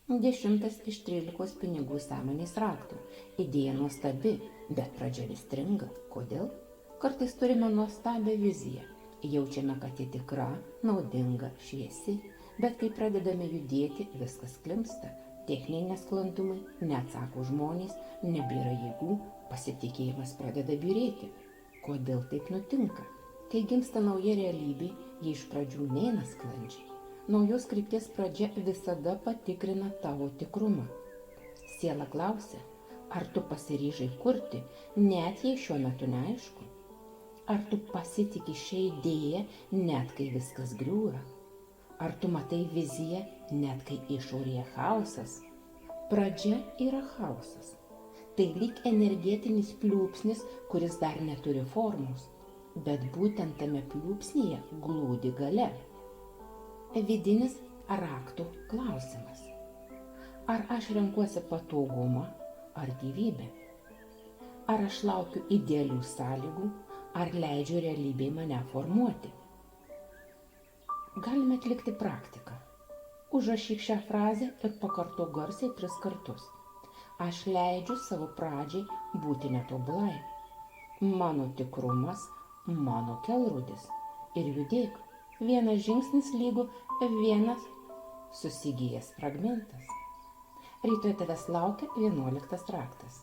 10 iš 13 pinigų sąmonės raktų. Idėja nuostabi, bet pradžia vis stringa. Kodėl? Kartais turime nuostabią viziją. Jaučiame, kad ji tikra, naudinga, šviesi, bet kai pradedame judėti, viskas klimpsta. Techniniai nesklandumai, neatsako žmonės, nebėra jėgų, pasitikėjimas pradeda byrėti. Kodėl taip nutinka? Kai gimsta nauja realybė, ji iš pradžių neina sklandžiai. Naujos krypties pradžia visada patikrina tavo tikrumą. Siela klausia, ar tu pasiryžai kurti, net jei šiuo metu neaišku? Ar tu pasitiki šią idėją, net kai viskas griūva? Ar tu matai viziją, net kai išorėje chaosas? Pradžia yra chaosas. Tai lyg energetinis pliūpsnis, kuris dar neturi formos. Bet būtent tame pliūpsnyje glūdi galia. Vidinis raktų klausimas. Ar aš renkuosi patogumą ar gyvybę? Ar aš laukiu idealių sąlygų, ar leidžiu realybei mane formuoti? Galime atlikti praktiką. Užrašyk šią frazę ir pakartok garsiai 3 kartus. Aš leidžiu savo pradžiai būti netobulai. Mano tikrumas, mano kelrodis. Ir judėk. Vienas žingsnis lygu vienas susigijęs fragmentas. Rytoj tavęs laukia 11 raktas.